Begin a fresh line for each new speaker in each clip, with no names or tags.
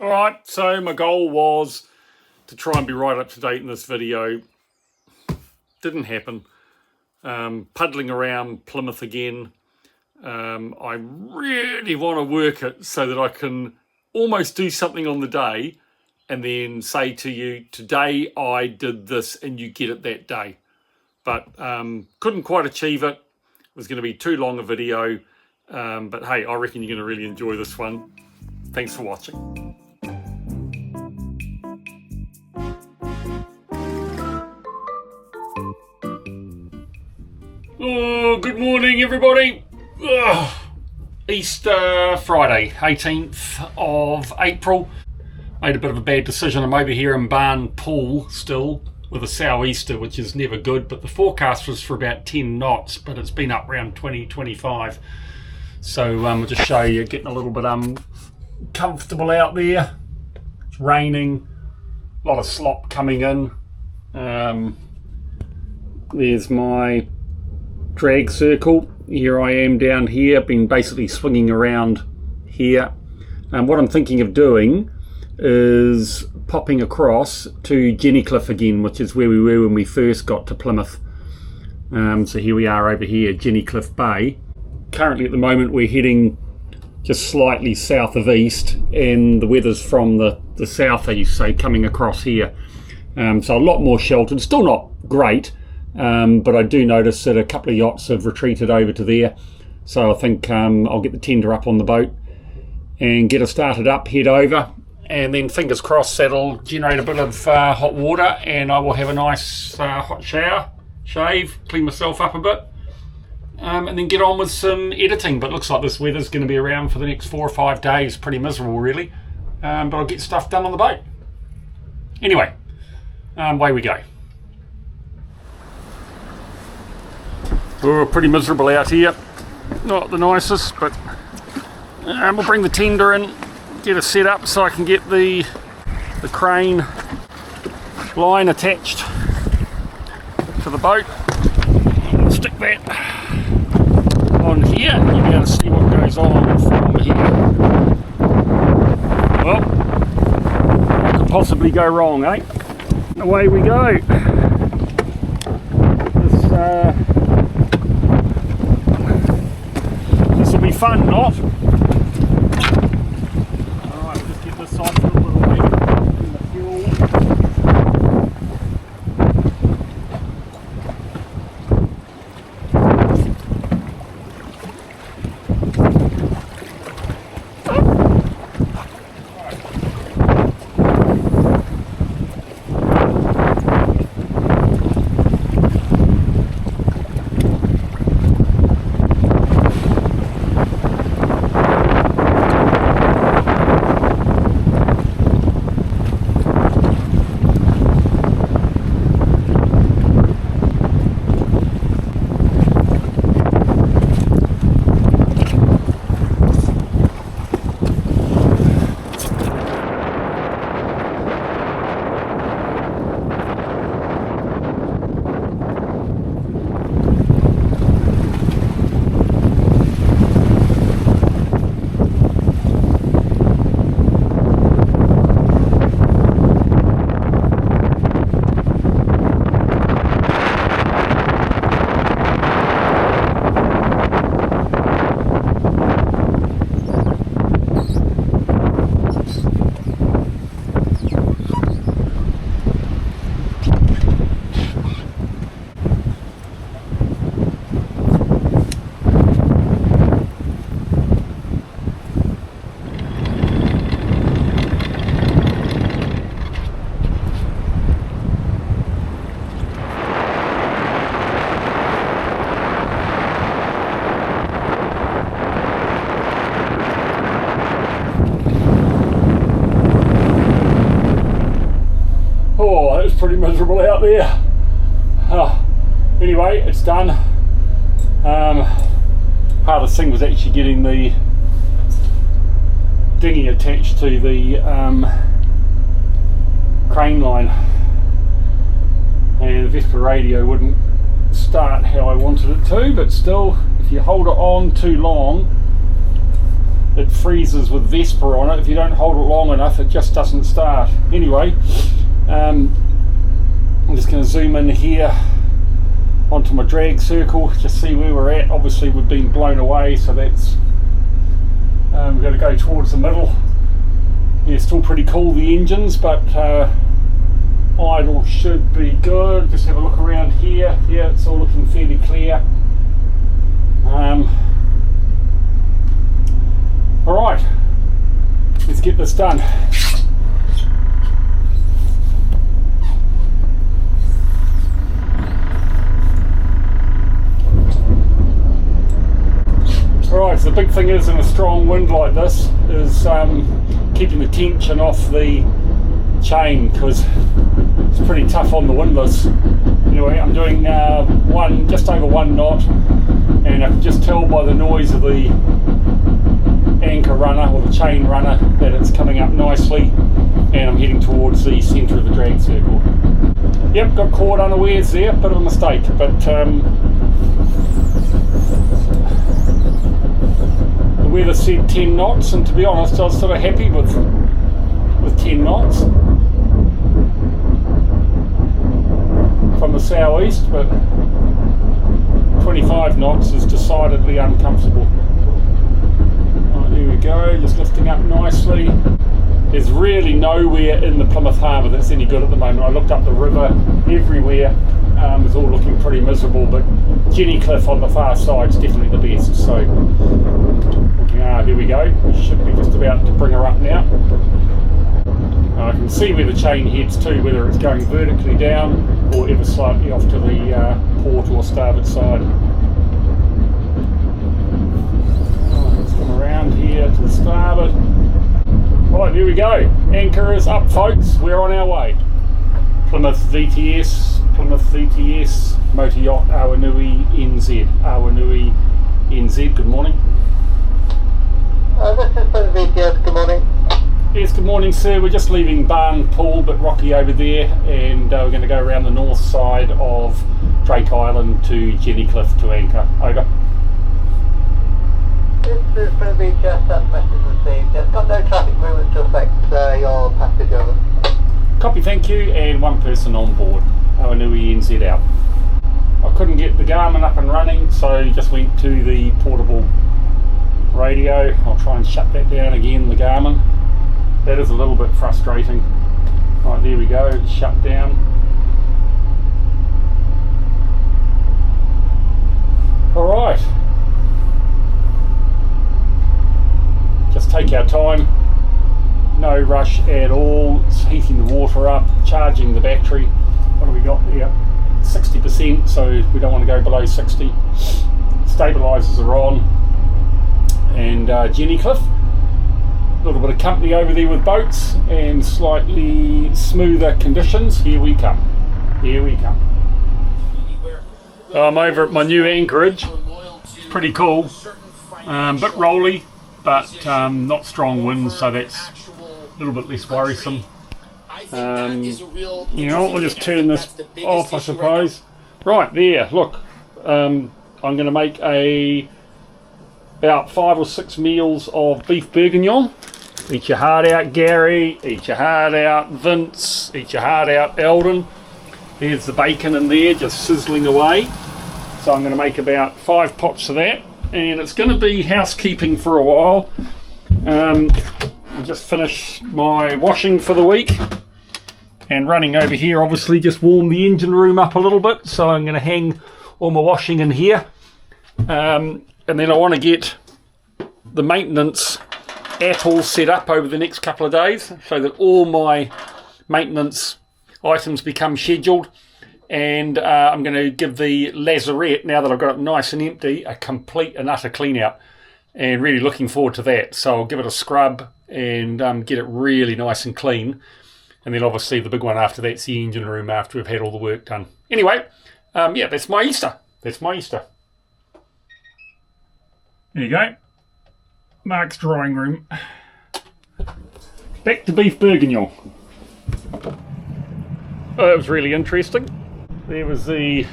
Alright, so my goal was to try and be right up to date in this video. Didn't happen. Puddling around Plymouth again. I really want to work it so that I can almost do something on the day and then say to you, today I did this, and you get it that day. But couldn't quite achieve it. It was going to be too long a video. But hey, I reckon you're going to really enjoy this one. Thanks for watching. Oh, good morning, everybody. Easter Friday, 18th of April. Made a bit of a bad decision. I'm over here in Barn Pool still with a sou'easter, which is never good, but the forecast was for about 10 knots, but it's been up around 20-25. So I'll just show you, getting a little bit comfortable out there. It's raining, a lot of slop coming in. There's my drag circle. Here I am down here, been basically swinging around here. And what I'm thinking of doing is popping across to Jennycliff again, which is where we were when we first got to Plymouth. So here we are over here, Jennycliff Bay. Currently at the moment we're heading just slightly south of east, and the weather's from the southeast, so coming across here. So a lot more sheltered, still not great, but I do notice that a couple of yachts have retreated over to there. So I think I'll get the tender up on the boat and get it started up, head over, and then fingers crossed that'll generate a bit of hot water, and I will have a nice hot shower, shave, clean myself up a bit, and then get on with some editing. But looks like this weather's going to be around for the next 4 or 5 days. Pretty miserable really, but I'll get stuff done on the boat. Anyway, away we go. Oh, pretty miserable out here. Not the nicest, but we'll bring the tender in, get it set up so I can get the crane line attached to the boat. Stick that on here, and you'll be able to see what goes on from here. Well, what could possibly go wrong, eh? Away we go. This will be fun, not? Alright, we'll just get this off a little bit in the fuel. Oh, that was pretty miserable out there. Anyway, it's done. Hardest thing was actually getting the dinghy attached to the crane line, and the Vespa radio wouldn't start how I wanted it to, but still, if you hold it on too long, it freezes with Vespa on it. If you don't hold it long enough, it just doesn't start. Anyway, I'm just going to zoom in here onto my drag circle, just see where we're at. Obviously we've been blown away, so that's we've got to go towards the middle. Yeah, still pretty cool, the engines, but idle should be good. Just have a look around here. Yeah, it's all looking fairly clear. Alright, let's get this done. Alright, so the big thing is in a strong wind like this is keeping the tension off the chain, because it's pretty tough on the windlass. Anyway, I'm doing just over 1 knot, and I can just tell by the noise of the anchor runner or the chain runner that it's coming up nicely, and I'm heading towards the centre of the drag circle. Yep, got caught unawares there, bit of a mistake, but the weather said 10 knots, and to be honest I was sort of happy with 10 knots from the southeast, but 25 knots is decidedly uncomfortable. Right, there we go, just lifting up nicely. There's really nowhere in the Plymouth harbour that's any good at the moment. I looked up the river, everywhere is all looking pretty miserable, but Jenny Cliff on the far side is definitely the best. So there we go, we should be just about to bring her up now. I can see where the chain heads to, whether it's going vertically down or ever slightly off to the port or starboard side. Let's come around here to the starboard. Right, there we go. Anchor is up, folks. We're on our way. Plymouth VTS Motor Yacht Awanui NZ. Awanui NZ, good morning.
This is for the VTS, good morning.
Yes, good morning, sir. We're just leaving Barn Pool, but rocky over there, and we're going to go around the north side of Drake Island to Jenny Cliff to anchor. Over.
This is for the VTS, that message received. It's got no traffic movements to affect your passage, over.
Copy, thank you, and 1 person on board. Awanui NZ out. I couldn't get the Garmin up and running, so just went to the portable radio. I'll try and shut that down again, the Garmin. That is a little bit frustrating. Right, there we go, it's shut down. Alright. Just take our time. No rush at all. It's heating the water up, charging the battery. What have we got there? 60%, so we don't want to go below 60. Stabilisers are on. And Jenny Cliff. A little bit of company over there with boats and slightly smoother conditions. Here we come. Here we come. I'm over at my new Anchorage. It's pretty cool. Bit rolly, but not strong winds, so that's a little bit less worrisome. We'll just turn this off, I suppose. Right, there, look. I'm going to make about 5 or 6 meals of beef bourguignon. Eat your heart out, Gary. Eat your heart out, Vince. Eat your heart out, Eldon. There's the bacon in there, just sizzling away. So I'm going to make about 5 pots of that, and it's going to be housekeeping for a while. I just finished my washing for the week, and running over here obviously just warm the engine room up a little bit. So I'm going to hang all my washing in here, and then I want to get the maintenance atoll set up over the next couple of days so that all my maintenance items become scheduled, and I'm going to give the lazarette, now that I've got it nice and empty, a complete and utter clean out, and really looking forward to that. So I'll give it a scrub and get it really nice and clean, and then obviously the big one after that's the engine room after we've had all the work done. Anyway, yeah, that's my Easter. That's my Easter. There you go. Mark's drawing room. Back to beef bourguignon. Oh, that was really interesting. There was the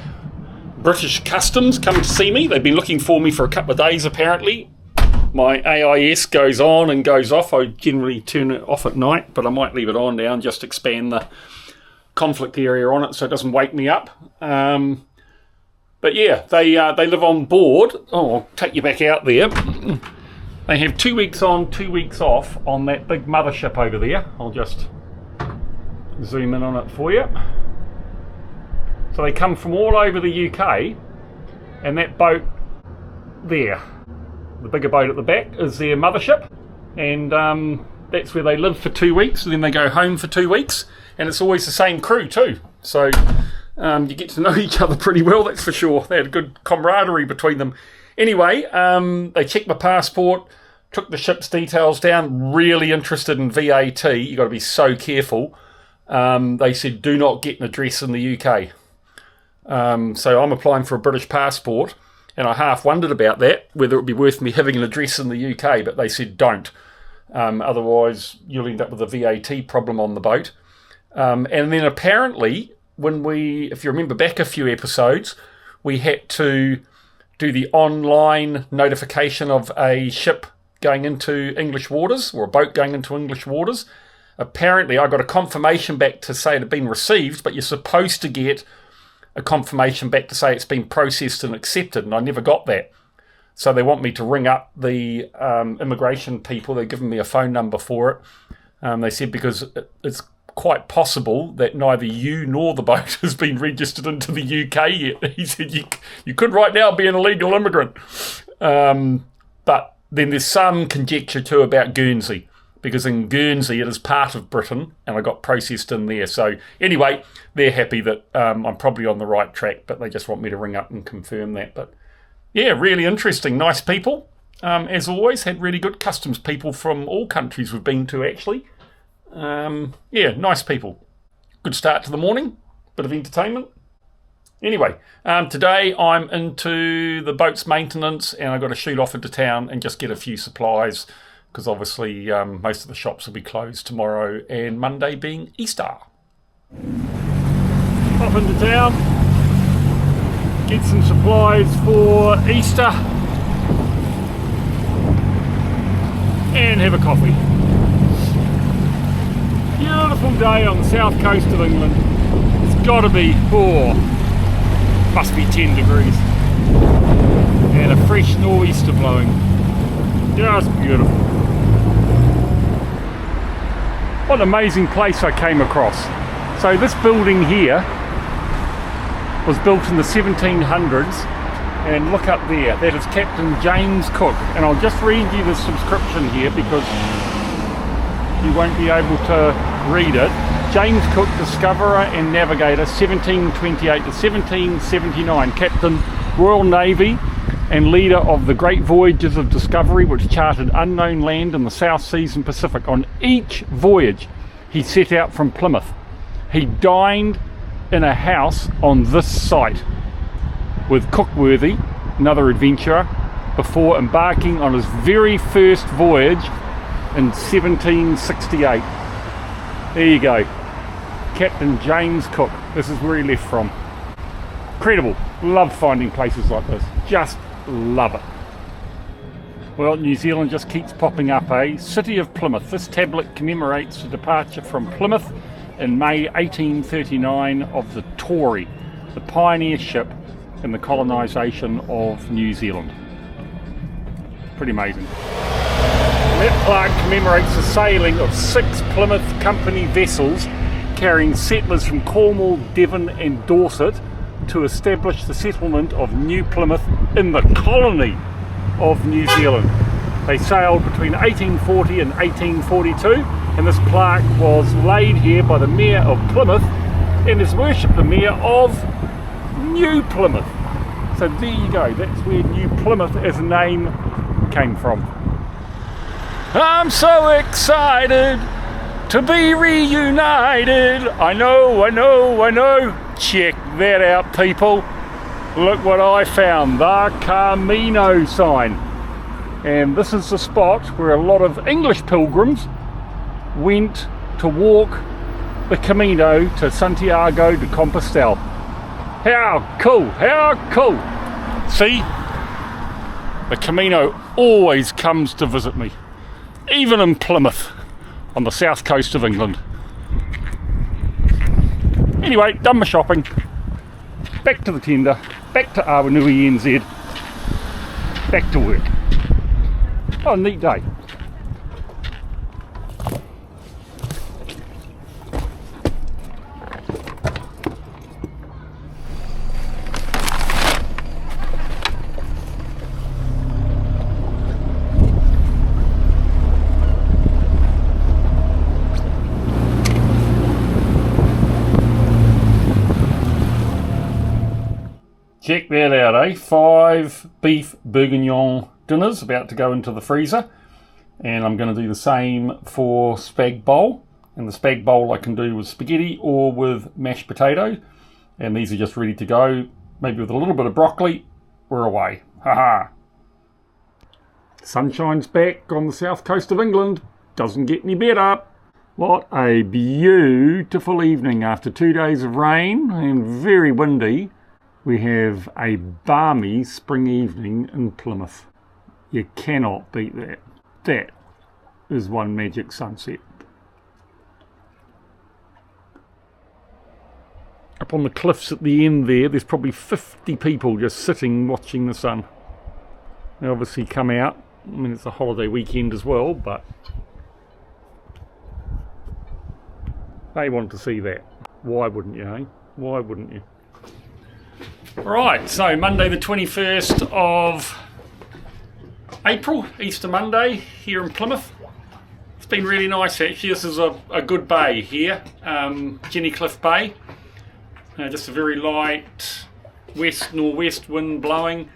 British Customs come to see me. They've been looking for me for a couple of days apparently. My AIS goes on and goes off. I generally turn it off at night, but I might leave it on now and just expand the conflict area on it so it doesn't wake me up. But yeah, they live on board. Oh, I'll take you back out there. They have 2 weeks on, 2 weeks off on that big mothership over there. I'll just zoom in on it for you. So they come from all over the UK, and that boat there, the bigger boat at the back, is their mothership, and that's where they live for 2 weeks, and then they go home for 2 weeks, and it's always the same crew too. So you get to know each other pretty well, that's for sure. They had a good camaraderie between them. Anyway, they checked my passport, took the ship's details down, really interested in VAT. You've got to be so careful. They said, do not get an address in the UK. So I'm applying for a British passport, and I half wondered about that, whether it would be worth me having an address in the UK, but they said don't. Otherwise, you'll end up with a VAT problem on the boat. And then apparently, if you remember back a few episodes, we had to do the online notification of a ship going into English waters, or a boat going into English waters. Apparently, I got a confirmation back to say it had been received, but you're supposed to get a confirmation back to say it's been processed and accepted, and I never got that. So they want me to ring up the immigration people. They've given me a phone number for it. They said because it's quite possible that neither you nor the boat has been registered into the UK yet. He said you could right now be an illegal immigrant. But then there's some conjecture too about Guernsey, because in Guernsey it is part of Britain, and I got processed in there. So anyway, they're happy that I'm probably on the right track, but they just want me to ring up and confirm that. But yeah, really interesting. Nice people. As always, had really good customs people from all countries we've been to, actually. Yeah, nice people. Good start to the morning. Bit of entertainment. Anyway, today I'm into the boat's maintenance, and I've got to shoot off into town and just get a few supplies, because obviously most of the shops will be closed tomorrow, and Monday being Easter. Off into town, get some supplies for Easter, and have a coffee. Beautiful day on the south coast of England. It's got to be, must be 10 degrees. And a fresh nor'easter blowing. Just beautiful. What an amazing place I came across. So this building here was built in the 1700s, and look up there, that is Captain James Cook. And I'll just read you the subscription here because you won't be able to read it. James Cook, discoverer and navigator, 1728 to 1779, Captain, Royal Navy, and leader of the great voyages of discovery which charted unknown land in the South Seas and Pacific. On each voyage he set out from Plymouth. He dined in a house on this site with Cookworthy, another adventurer, before embarking on his very first voyage in 1768. There you go, Captain James Cook. This is where he left from. Incredible. Love finding places like this. Just love it. Well, New Zealand just keeps popping up, eh? City of Plymouth. This tablet commemorates the departure from Plymouth in May 1839 of the Tory, the pioneer ship in the colonisation of New Zealand. Pretty amazing. That plaque commemorates the sailing of 6 Plymouth Company vessels carrying settlers from Cornwall, Devon and Dorset to establish the settlement of New Plymouth in the colony of New Zealand. They sailed between 1840 and 1842, and this plaque was laid here by the Mayor of Plymouth and His Worship the Mayor of New Plymouth. So there you go, that's where New Plymouth as a name came from. I'm so excited to be reunited. I know. Check that out, people. Look what I found, the Camino sign. And this is the spot where a lot of English pilgrims went to walk the Camino to Santiago de Compostela. How cool, how cool. See, the Camino always comes to visit me, even in Plymouth on the south coast of England. Anyway, done my shopping, back to the tender, back to Awanui NZ, back to work. Oh, neat day. Check that out, eh? 5 beef bourguignon dinners about to go into the freezer. And I'm going to do the same for spag bowl. And the spag bowl I can do with spaghetti or with mashed potato. And these are just ready to go. Maybe with a little bit of broccoli. We're away. Haha. Sunshine's back on the south coast of England. Doesn't get any better. What a beautiful evening after 2 days of rain and very windy. We have a balmy spring evening in Plymouth. You cannot beat that. That is one magic sunset. Up on the cliffs at the end there's probably 50 people just sitting watching the sun. They obviously come out. I mean, it's a holiday weekend as well, but they want to see that. Why wouldn't you, eh? Why wouldn't you? Right, so Monday the 21st of April, Easter Monday, here in Plymouth. It's been really nice actually. This is a good bay here, Jenny Cliff Bay. Just a very light west-northwest wind blowing.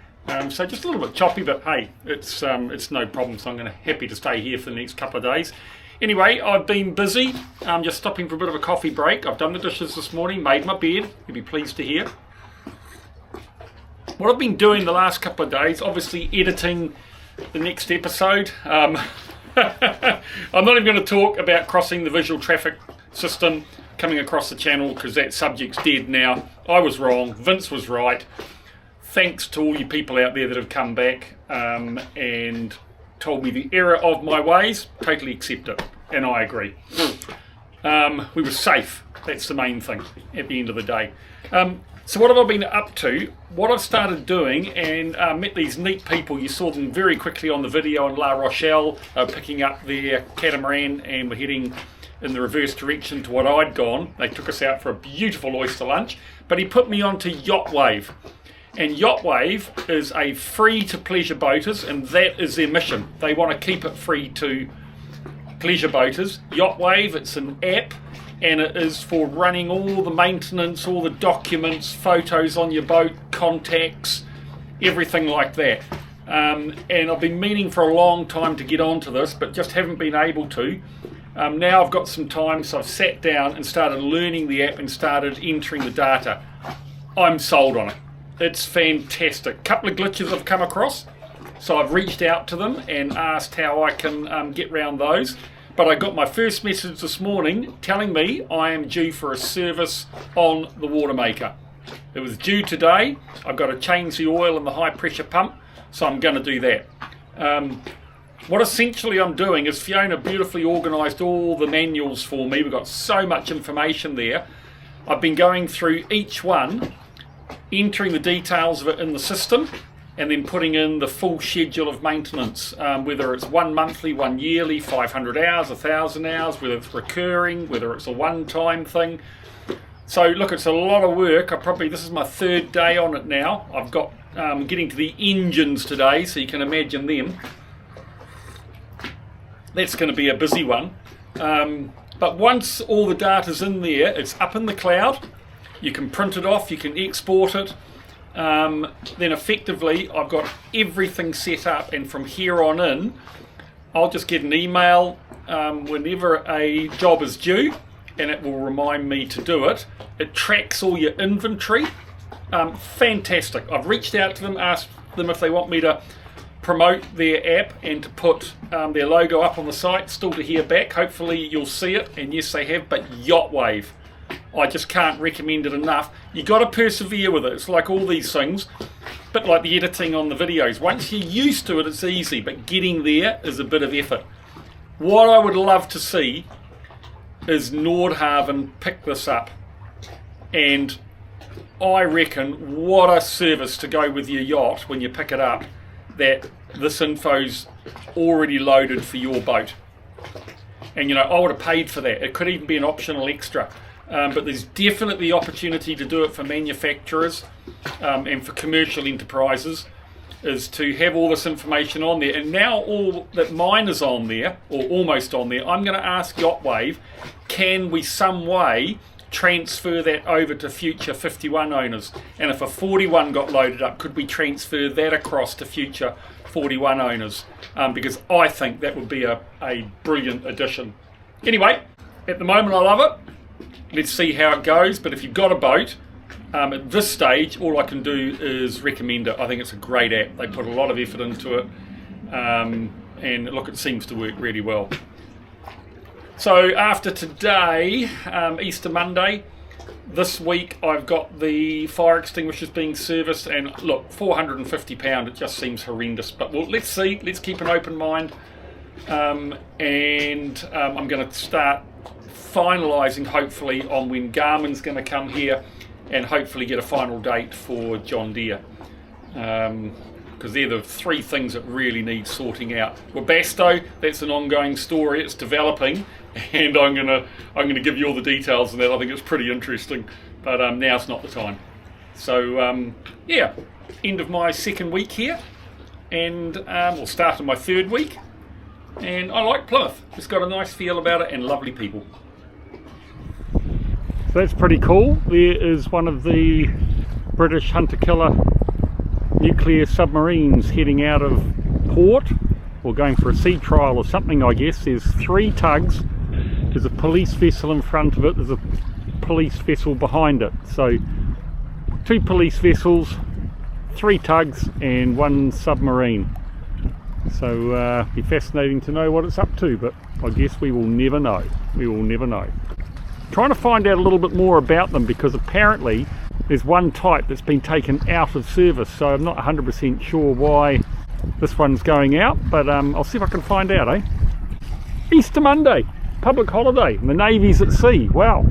So just a little bit choppy, but hey, it's no problem, so I'm happy to stay here for the next couple of days. Anyway, I've been busy, just stopping for a bit of a coffee break. I've done the dishes this morning, made my bed, you'll be pleased to hear. What I've been doing the last couple of days, obviously editing the next episode. I'm not even going to talk about crossing the visual traffic system coming across the channel because that subject's dead now. I was wrong, Vince was right. Thanks to all you people out there that have come back and told me the error of my ways. Totally accept it, and I agree. We were safe, that's the main thing at the end of the day. So what have I been up to? What I've started doing, and met these neat people. You saw them very quickly on the video in La Rochelle, picking up their catamaran, and we're heading in the reverse direction to what I'd gone. They took us out for a beautiful oyster lunch, but he put me onto Yachtwave. And Yachtwave is a free to pleasure boaters, and that is their mission. They want to keep it free to pleasure boaters. Yachtwave, it's an app, and it is for running all the maintenance, all the documents, photos on your boat, contacts, everything like that. And I've been meaning for a long time to get onto this, but just haven't been able to. Now I've got some time, so I've sat down and started learning the app and started entering the data. I'm sold on it. It's fantastic. A couple of glitches I've come across, so I've reached out to them and asked how I can get round those. But I got my first message this morning telling me I am due for a service on the water maker. It was due today. I've got to change the oil in the high pressure pump, so I'm going to do that. What essentially I'm doing is Fiona beautifully organised all the manuals for me. We've got so much information there. I've been going through each one, entering the details of it in the system, and then putting in the full schedule of maintenance, whether it's 1 monthly, 1 yearly, 500 hours, 1,000 hours, whether it's recurring, whether it's a one-time thing. So look, it's a lot of work. This is my 3rd day on it now. I've got getting to the engines today, so you can imagine them. That's going to be a busy one. But once all the data's in there, it's up in the cloud. You can print it off, you can export it. Then effectively I've got everything set up, and from here on in I'll just get an email whenever a job is due, and it will remind me to do it. It tracks all your inventory. Fantastic. I've reached out to them, asked them if they want me to promote their app and to put their logo up on the site. Still to hear back. Hopefully you'll see it, and yes they have. But Yachtwave, I just can't recommend it enough. You got to persevere with it. It's like all these things, but like the editing on the videos. Once you're used to it, it's easy, but getting there is a bit of effort. What I would love to see is Nordhavn pick this up, and I reckon what a service to go with your yacht when you pick it up, that this info's already loaded for your boat. And you know, I would have paid for that. It could even be an optional extra. But there's definitely opportunity to do it for manufacturers and for commercial enterprises, is to have all this information on there. And now all that mine is on there, or almost on there, I'm going to ask Yachtwave, can we some way transfer that over to future 51 owners? And if a 41 got loaded up, could we transfer that across to future 41 owners? Because I think that would be a brilliant addition. Anyway, at the moment I love it. Let's see how it goes. But if you've got a boat, at this stage, all I can do is recommend it. I think it's a great app. They put a lot of effort into it. And look, it seems to work really well. So after today, Easter Monday, this week I've got the fire extinguishers being serviced, and look, £450, it just seems horrendous, but well, let's see, let's keep an open mind, and I'm going to start finalising hopefully on when Garmin's going to come here, and hopefully get a final date for John Deere, because they're the three things that really need sorting out. Webasto, that's an ongoing story, it's developing, and I'm gonna give you all the details of that. I think it's pretty interesting, but now's not the time. So yeah, end of my second week here, and we'll start on my third week, and I like Plymouth. It's got a nice feel about it and lovely people. So that's pretty cool. There is one of the British hunter-killer nuclear submarines heading out of port, or going for a sea trial or something, I guess. There's 3 tugs. There's a police vessel in front of it, there's a police vessel behind it. So 2 police vessels, 3 tugs and 1 submarine. So it'll be fascinating to know what it's up to, but I guess we will never know. We will never know. Trying to find out a little bit more about them, because apparently there's one type that's been taken out of service, so I'm not 100% sure why this one's going out, but I'll see if I can find out, eh? Easter Monday, public holiday, and the Navy's at sea. Wow.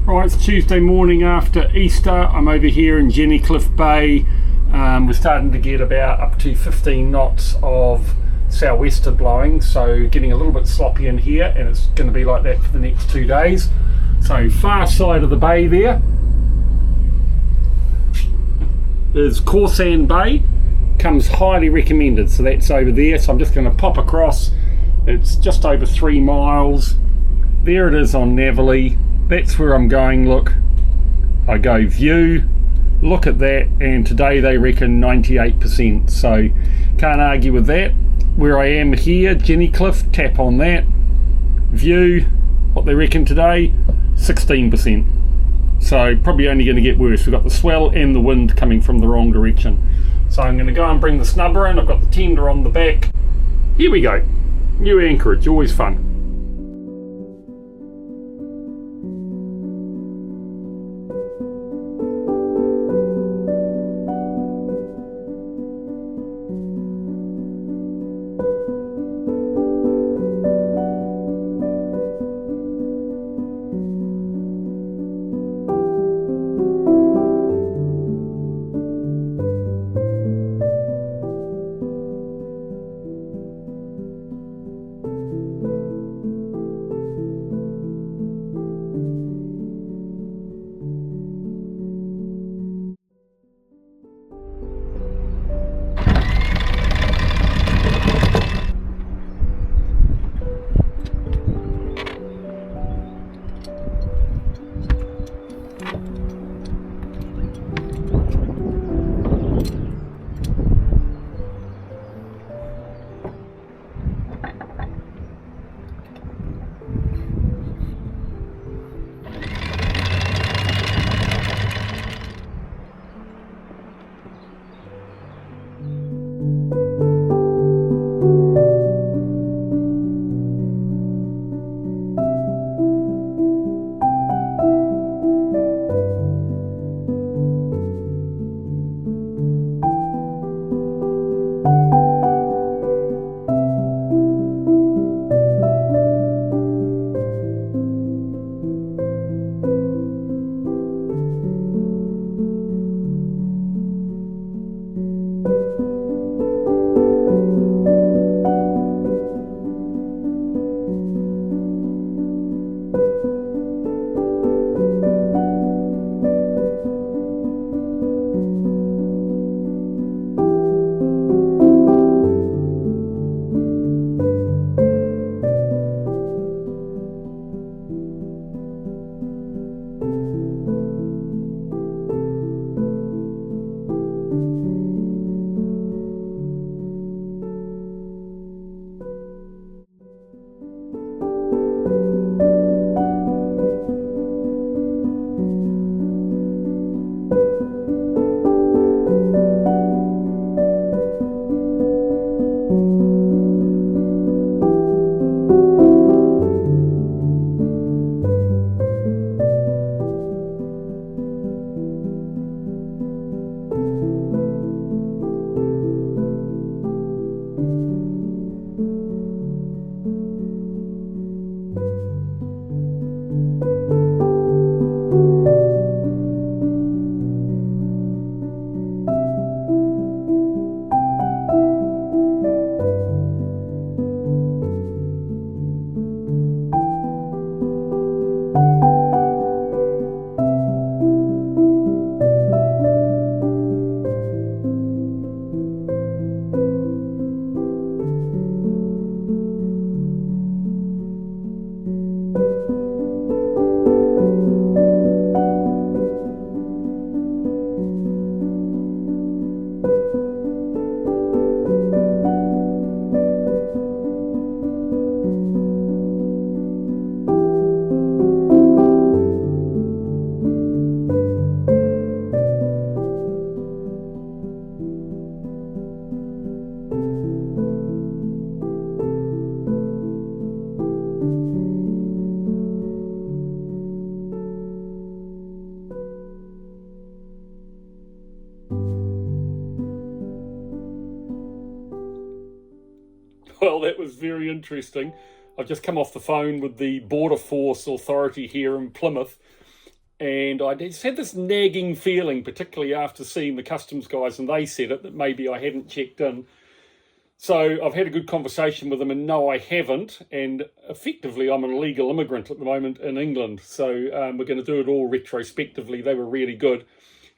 Right, it's Tuesday morning after Easter. I'm over here in Jennycliff Bay. We're starting to get about up to 15 knots of sou'wester blowing, so getting a little bit sloppy in here, and it's going to be like that for the next 2 days. So far side of the bay there is Cawsand Bay, comes highly recommended, so that's over there. So I'm just going to pop across. It's just over 3 miles. There it is on Navally. That's where I'm going. Look, I go view, look at that, and today they reckon 98%, so can't argue with that. Where I am here, Jennycliff, tap on that, view, what they reckon today, 16%. So probably only going to get worse. We've got the swell and the wind coming from the wrong direction. So I'm going to go and bring the snubber in. I've got the tender on the back. Here we go. New Anchorage, always fun. very interesting. I've just come off the phone with the Border Force Authority here in Plymouth, and I just had this nagging feeling, particularly after seeing the customs guys, and they said it, that maybe I hadn't checked in. So I've had a good conversation with them, and no, I haven't. And effectively, I'm an illegal immigrant at the moment in England. So we're going to do it all retrospectively. They were really good.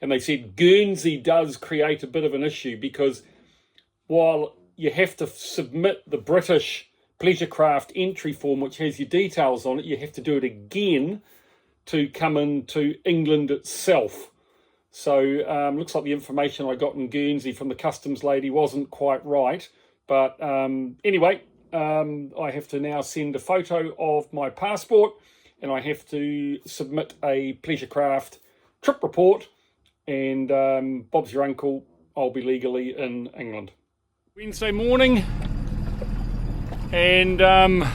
And they said Guernsey does create a bit of an issue, because while you have to submit the British pleasure craft entry form, which has your details on it, you have to do it again to come into England itself. So looks like the information I got in Guernsey from the customs lady wasn't quite right. But anyway, I have to now send a photo of my passport, and I have to submit a pleasure craft trip report, and Bob's your uncle, I'll be legally in England. Wednesday morning, and yeah,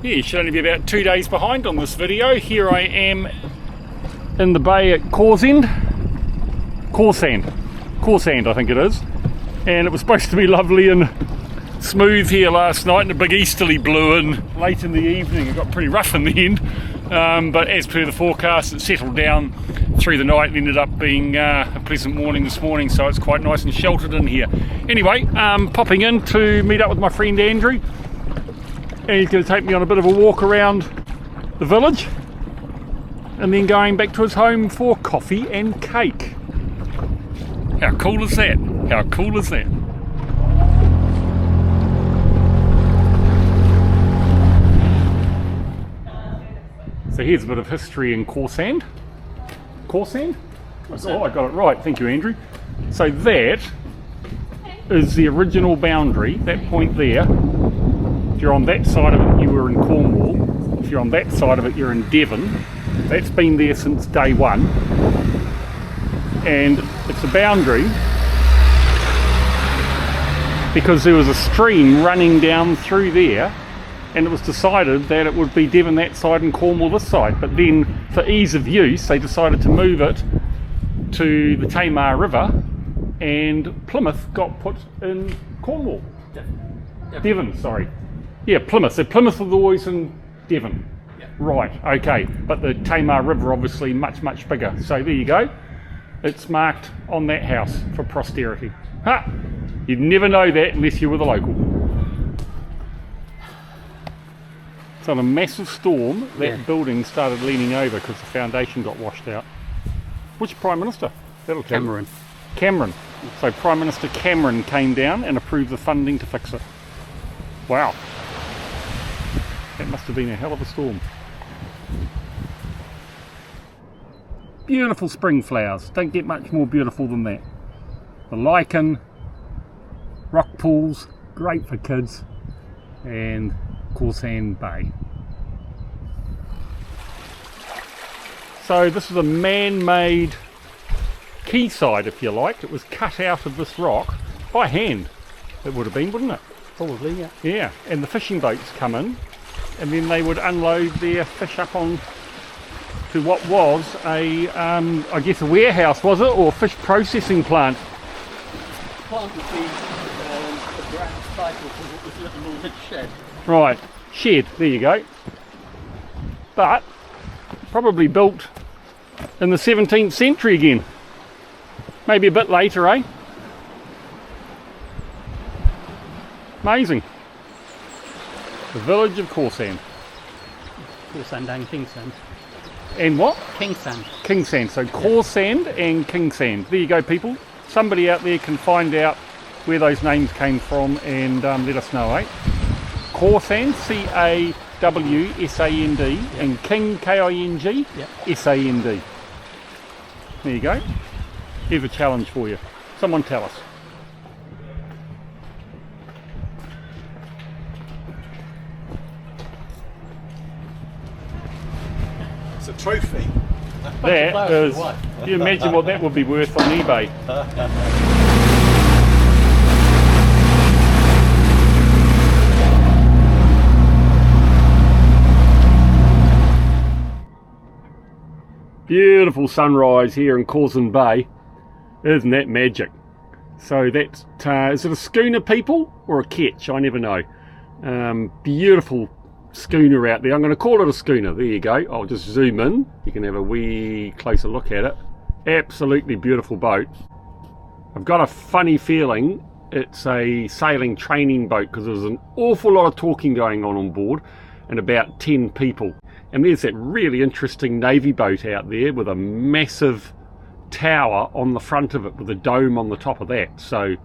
you should only be about 2 days behind on this video. Here I am in the bay at Cawsand, I think it is. And it was supposed to be lovely and smooth here last night, and a big easterly blew in late in the evening. It got pretty rough in the end, but as per the forecast, it settled down through the night and ended up being a pleasant morning this morning, so it's quite nice and sheltered in here. Anyway, popping in to meet up with my friend Andrew, and he's going to take me on a bit of a walk around the village, and then going back to his home for coffee and cake. How cool is that? How cool is that? So here's a bit of history in Cawsand. Cawsand? Oh, I got it right. Thank you, Andrew. So that is the original boundary, that point there. If you're on that side of it, you were in Cornwall. If you're on that side of it, you're in Devon. That's been there since day one. And it's a boundary because there was a stream running down through there, and it was decided that it would be Devon that side and Cornwall this side. But then, for ease of use, they decided to move it to the Tamar River, and Plymouth got put in Cornwall. Devon, sorry. Yeah, Plymouth. So Plymouth was always in Devon. Yeah. Right, okay. But the Tamar River, obviously, much, much bigger. So there you go. It's marked on that house for posterity. Ha! You'd never know that unless you were the local. So in a massive storm, that building started leaning over because the foundation got washed out. Which Prime Minister? That'll tell you. Cameron. So Prime Minister Cameron came down and approved the funding to fix it. Wow. That must have been a hell of a storm. Beautiful spring flowers. Don't get much more beautiful than that. The lichen, rock pools, great for kids, and Cawsand Bay. So this is a man-made quayside, if you like. It was cut out of this rock by hand. It would have been, wouldn't it?
Probably, yeah.
Yeah, and the fishing boats come in, and then they would unload their fish up on to what was a, I guess a warehouse, was it, or fish processing plant?
Plant would be the grand title because it was a little Northern shed.
Right, shed, there you go. But probably built in the 17th century again. Maybe a bit later, eh? Amazing. The village of Cawsand.
Cawsand and Kingsand.
And what?
Kingsand.
Kingsand. So Cawsand and Kingsand. There you go, people. Somebody out there can find out where those names came from and let us know, eh? Cawsand, C-A-W-S-A-N-D, and King, K-I-N-G, S-A-N-D. There you go. Here's a challenge for you. Someone tell us.
It's a trophy.
That is, can you imagine what that would be worth on eBay? Beautiful sunrise here in Cawsand Bay. Isn't that magic? So that's, is it a schooner, people? or a ketch, I never know. Beautiful schooner out there. I'm going to call it a schooner. There you go. I'll just zoom in. You can have a wee closer look at it. Absolutely beautiful boat. I've got a funny feeling it's a sailing training boat because there's an awful lot of talking going on board and about 10 people. And there's that really interesting Navy boat out there with a massive tower on the front of it with a dome on the top of that. So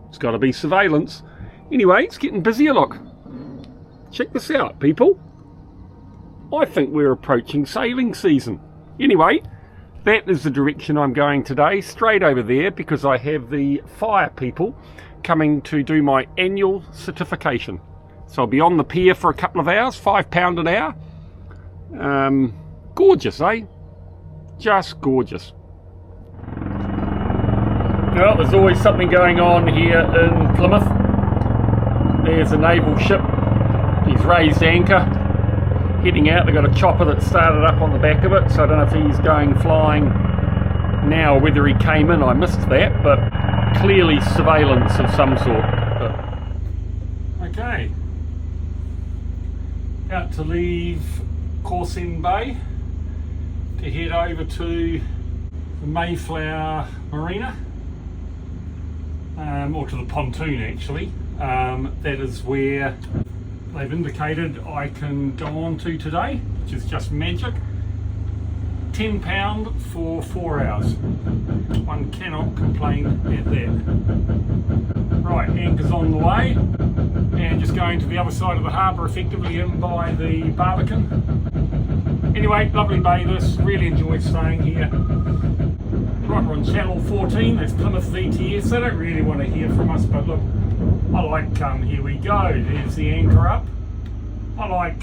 it's got to be surveillance. Anyway, it's getting busier, look. Check this out, people. I think we're approaching sailing season. Anyway, that is the direction I'm going today, straight over there, because I have the fire people coming to do my annual certification. So I'll be on the pier for a couple of hours, £5 an hour. Gorgeous, eh? Just gorgeous. Well, there's always something going on here in Plymouth. There's a naval ship. He's raised anchor, heading out. They've got a chopper that started up on the back of it, so I don't know if he's going flying now or whether he came in. I missed that, but clearly surveillance of some sort. Okay. About to leave Cawsand Bay to head over to the Mayflower Marina, or to the pontoon actually. That is where they've indicated I can go on to today, which is just magic. £10 for 4 hours. One cannot complain at that. Right, anchor's on the way, and just going to the other side of the harbour, effectively in by the Barbican. Anyway, lovely bay this, really enjoyed staying here. Right, we're on channel 14, that's Plymouth VTS. They don't really want to hear from us, but look, I like, here we go, there's the anchor up. I like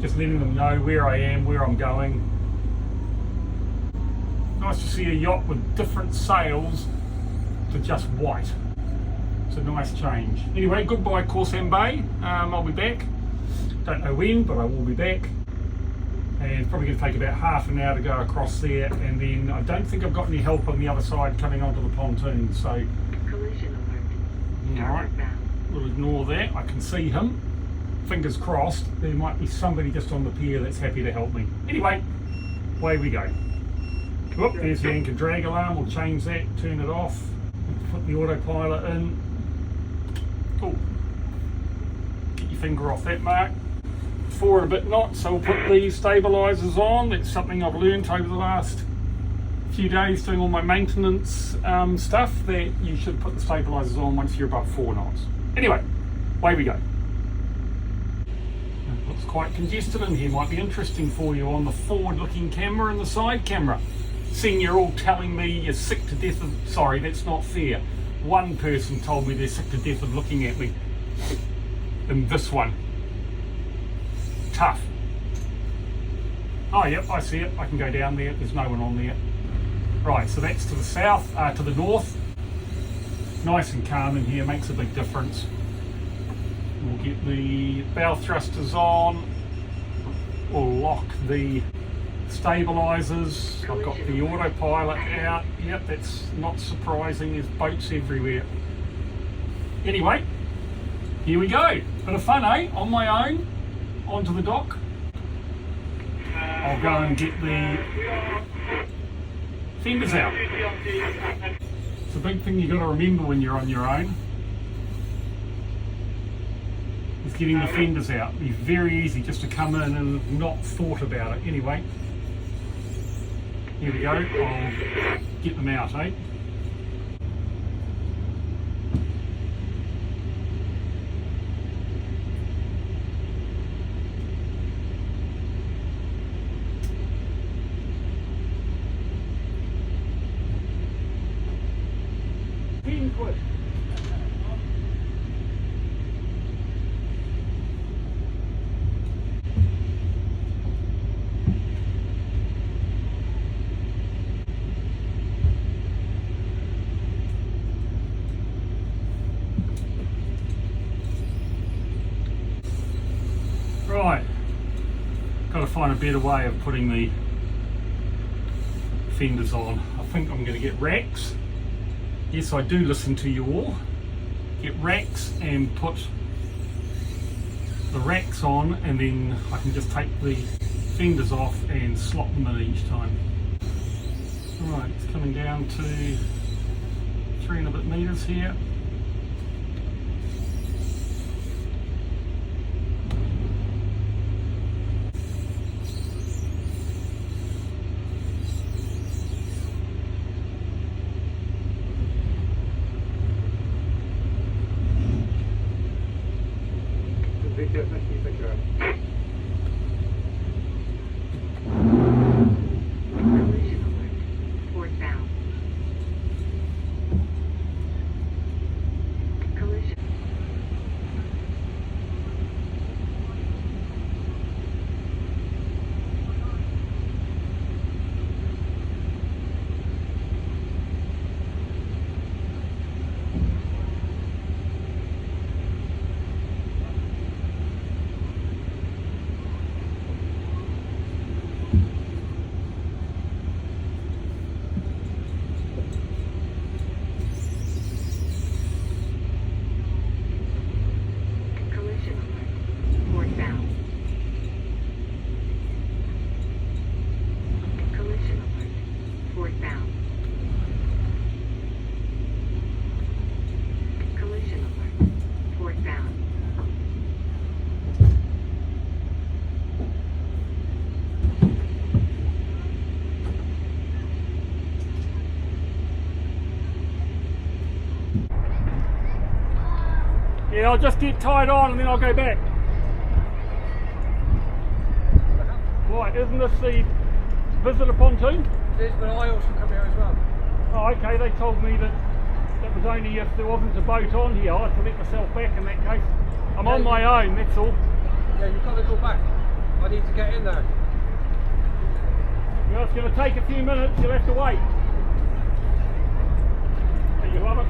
just letting them know where I am, where I'm going. Nice to see a yacht with different sails to just white. It's a nice change. Anyway, goodbye Cawsand Bay. I'll be back. Don't know when, but I will be back. And it's probably going to take about half an hour to go across there, and then I don't think I've got any help on the other side coming onto the pontoon, so
collision alert.
Alright, we'll ignore that. I can see him. Fingers crossed, there might be somebody just on the pier that's happy to help me. Anyway, away we go. Whoop, there's the anchor drag alarm. We'll change that, turn it off, put the autopilot in. Oh, get your finger off that, Mark. 4 and a bit knots, so we'll put these stabilisers on. That's something I've learnt over the last few days doing all my maintenance stuff, that you should put the stabilisers on once you're above 4 knots. Anyway, away we go. Looks quite congested in here. Might be interesting for you on the forward-looking camera and the side camera. Seeing you're all telling me you're sick to death of... Sorry, that's not fair. One person told me they're sick to death of looking at me. And this one. Tough. Oh, yep, I see it. I can go down there. There's no one on there. Right, so that's to the south, to the north. Nice and calm in here, makes a big difference. We'll get the bow thrusters on. We'll lock the stabilisers. I've got the autopilot out. Yep, that's not surprising. There's boats everywhere. Anyway, here we go. Bit of fun, eh? On my own, onto the dock. I'll go and get the fenders out. It's a big thing you've got to remember when you're on your own. Is getting the fenders out. It's very easy just to come in and not thought about it. Anyway, here we go. I'll get them out, eh? Right, got to find a better way of putting the fenders on. I think I'm going to get racks Yes, I do listen to you all. Get racks and put the racks on, and then I can just take the fenders off and slot them in each time. Alright, it's coming down to 3 and a bit metres here.
Collision alert. Port bound. Collision. Collision alert. Port bound. Collision alert. Port bound. Collision alert. Port bound.
Yeah, I'll just get tied on and then I'll go back. Right, isn't this the visitor pontoon?
It is, but I also come here as well.
Oh, okay, they told me that that was only if there wasn't a boat on here. I had to let myself back in that case. I'm on my own, that's all.
Yeah, you've got to go back. I need to get in there.
Well, it's going to take a few minutes, you'll have to wait. There you have it.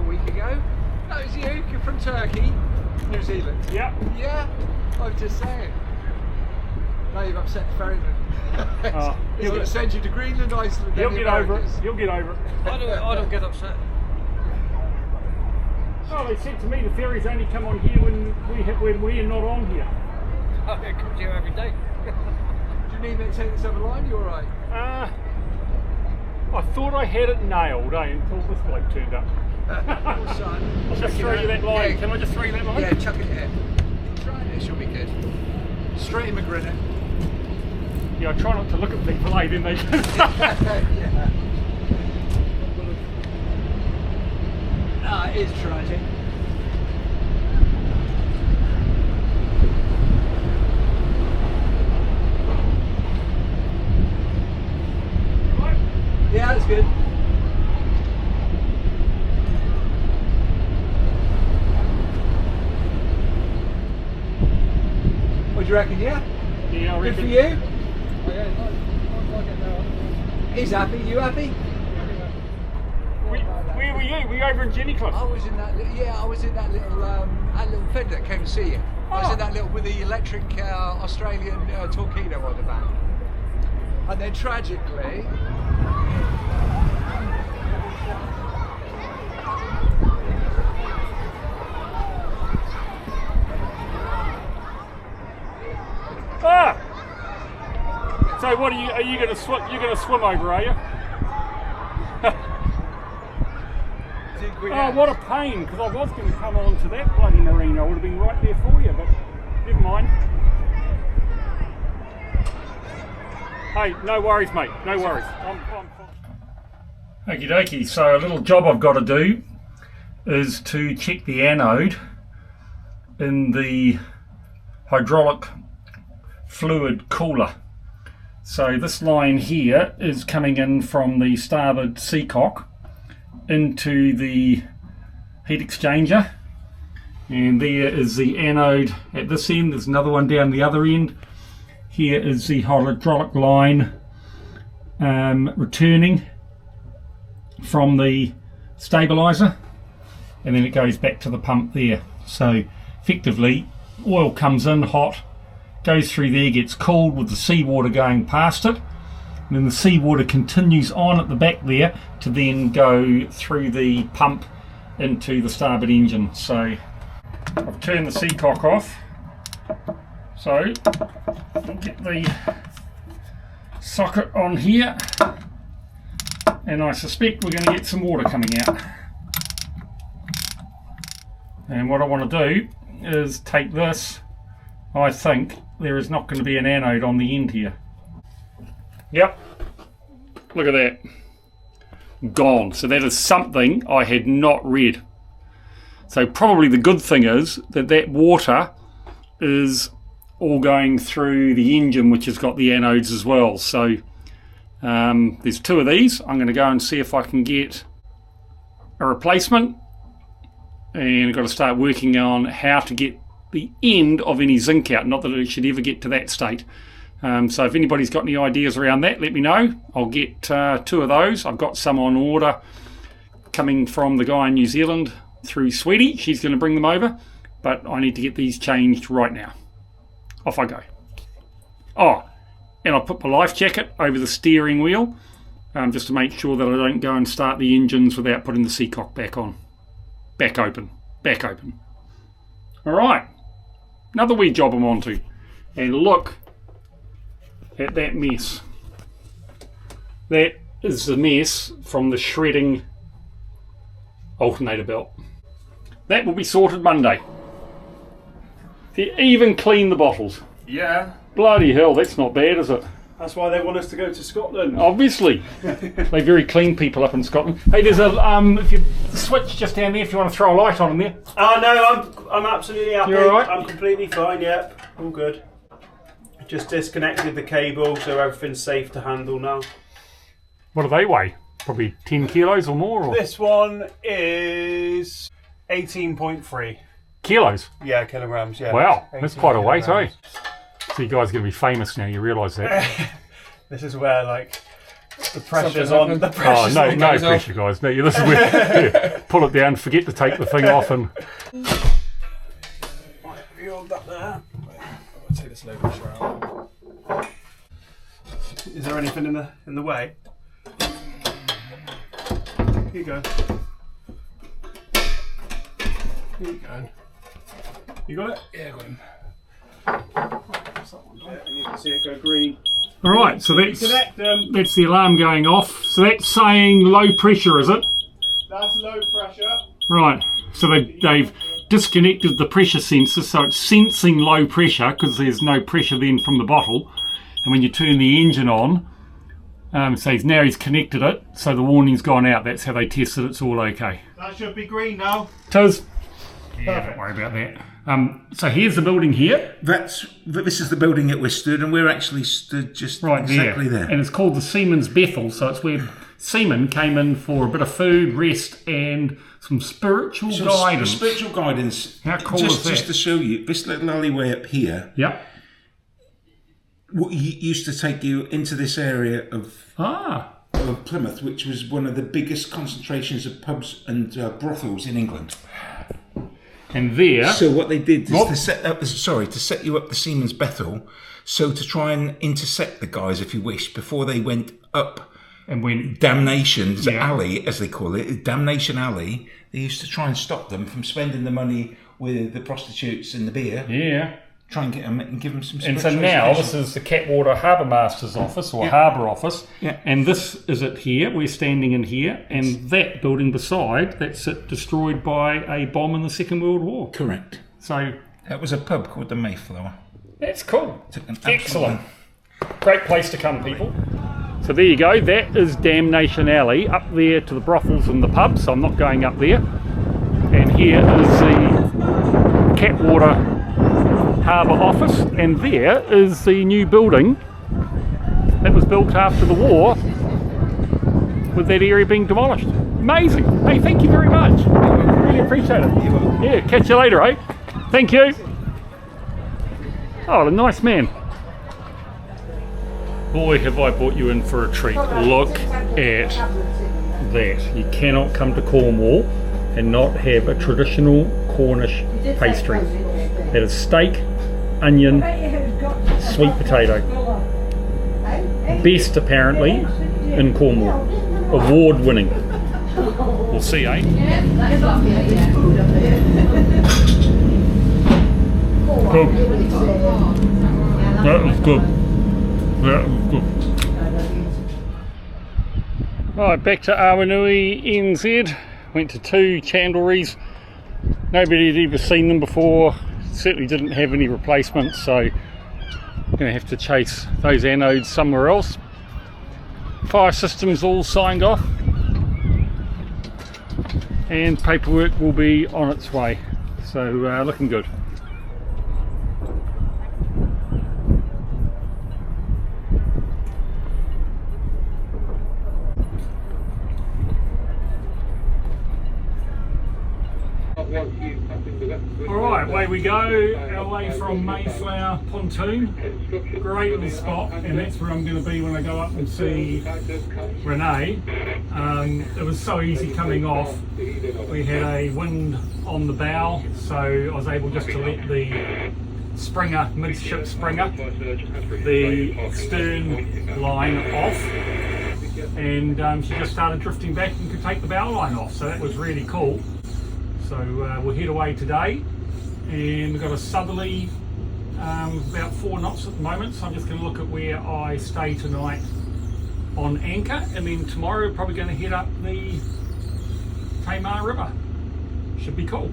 a week ago. That was you. You're from Turkey, New Zealand.
Yep.
Yeah, I'm just saying. Now you've upset the ferryman. He's going to send you to Greenland, Iceland.
You'll
and the
get over it.
Americas.
You'll get over it.
I don't get upset.
Oh, they said to me the ferries only come on here when we're not on here.
Oh, it comes here every day. Do you need me to take this other line? You all right?
I thought I had it nailed, until this bloke turned up.
Oh, son.
I'll just throw you that line.
Yeah.
Can I just throw you that line?
Yeah, chuck it here. Try it. She'll be good. Straight in Marina.
Yeah, I try not to look at people, then they
Yeah. Ah, it is tragic. Yeah, that's good. What do you reckon, yeah?
Yeah, I
Good
reckon.
for you?
Oh, yeah, I'll get there.
He's happy. You happy?
Where were you? Were you over in Jennycliff?
I was in that. I was in that little fed that came to see you. I was in that little with the electric Australian torpedo on the back. And then tragically.
So what are you going to swim? You're going to swim over, are you? Oh, what a pain! Because I was going to come on to that bloody Marina. I would have been right there for you, but never mind. Hey, no worries, mate. No worries. I'm fine. Okie dokie. So a little job I've got to do is to check the anode in the hydraulic fluid cooler. So this line here is coming in from the starboard seacock into the heat exchanger, and there is the anode at this end. There's another one down the other end. Here is the hydraulic line returning from the stabilizer, and then it goes back to the pump there. So effectively oil comes in hot, goes through there, gets cooled with the seawater going past it, and then the seawater continues on at the back there to then go through the pump into the starboard engine. So I've turned the seacock off, so I'll get the socket on here, and I suspect we're going to get some water coming out. And what I want to do is take this. I think there is not going to be an anode on the end here. Yep, look at that, gone. So that is something I had not read. So probably the good thing is that that water is all going through the engine, which has got the anodes as well. So there's two of these. I'm going to go and see if I can get a replacement, and I've got to start working on how to get the end of any zinc out, not that it should ever get to that state. So if anybody's got any ideas around that, let me know. I'll get two of those. I've got some on order coming from the guy in New Zealand through Sweetie. She's going to bring them over, but I need to get these changed right now. Off I go. Oh, and I'll put my life jacket over the steering wheel just to make sure that I don't go and start the engines without putting the seacock back on. Back open. Alright, another wee job I'm onto. And look at that mess. That is the mess from the shredding alternator belt. That will be sorted Monday. They even clean the bottles.
Yeah.
Bloody hell, that's not bad, is it?
That's why they want us to go to Scotland.
Obviously. They very clean people up in Scotland. Hey, there's a if you switch just down there if you want to throw a light on in there.
Oh no, I'm absolutely happy.
You alright?
I'm completely fine, yep. All good. Just disconnected the cable, so everything's safe to handle now.
What do they weigh? Probably 10 kilos or more? Or?
This one is 18.3.
Kilos?
Yeah, kilograms, yeah.
Wow, that's quite a weight, eh?
kilograms.
So you guys are going to be famous now, you realise that?
This is where, like, the pressure's on. The
Oh,
pressure's
no
on.
pressure, guys. No, this is where yeah, pull it down, forget to take the thing off, and
Right, you hold that there. I'll take this low pressure out. Is there anything in the way? Here you go. Here you go. You got it? Yeah, I got him. Yeah, and you can see it go green.
all right. So that's
Connect them.
that's the alarm going off. So that's saying low pressure, is it?
That's low pressure.
Right. So they've disconnected the pressure sensor, so it's sensing low pressure because there's no pressure then from the bottle. And when you turn the engine on, so now he's connected it, so the warning's gone out. That's how they tested it's all okay.
That should be green now.
Tis. Yeah, don't worry about that. So here's the building here.
This is the building that we're stood, and we're actually stood just
Right
exactly there.
And it's called the Seaman's Bethel, so it's where seamen came in for a bit of food, rest, and some spiritual
So
guidance.
Spiritual guidance.
How cool
just,
is that?
Just to show you, this little alleyway up here
Yep.
used to take you into this area of
Ah.
of Plymouth, which was one of the biggest concentrations of pubs and brothels in England.
And there...
So what they did is to set you up the Seaman's Bethel, so to try and intercept the guys, if you wish, before they went up
And when...
Damnation's Alley, as they call it, Damnation Alley, they used to try and stop them from spending the money with the prostitutes and the beer.
Yeah.
Try and get them and give them some.
And so now this is the Catwater Harbour Master's office or Harbour office, and this is it here. We're standing in here, and that building beside, that's it, destroyed by a bomb in the Second World War.
Correct.
So
that was a pub called the Mayflower.
that's cool. Excellent. Great place to come, people. So there you go. That is Damnation Alley up there to the brothels and the pubs. So I'm not going up there. And here is the Catwater Harbour office, and there is the new building that was built after the war with that area being demolished. Amazing. Hey, thank you very much. Really appreciate it. Yeah, catch you later, eh? Thank you. Oh, what a nice man. Boy, have I brought you in for a treat. Look at that. You cannot come to Cornwall and not have a traditional Cornish pastry. That is steak, onion, sweet potato. Best apparently in Cornwall. Award winning. We'll see, eh? Good. That was good. That was good. Right, back to Awanui, NZ. Went to 2 chandleries. Nobody had ever seen them before. Certainly didn't have any replacements, so I'm going to have to chase those anodes somewhere else. Fire systems all signed off, and paperwork will be on its way. So looking good. Alright, away we go, our way from Mayflower Pontoon. Great little spot, and that's where I'm going to be when I go up and see Renee. It was so easy coming off. We had a wind on the bow, so I was able just to let the springer, midship springer, the stern line off, and she just started drifting back and could take the bow line off, so that was really cool. So we'll head away today, and we've got a southerly about 4 knots at the moment, so I'm just going to look at where I stay tonight on anchor, and then tomorrow we're probably going to head up the Tamar River. Should be cool.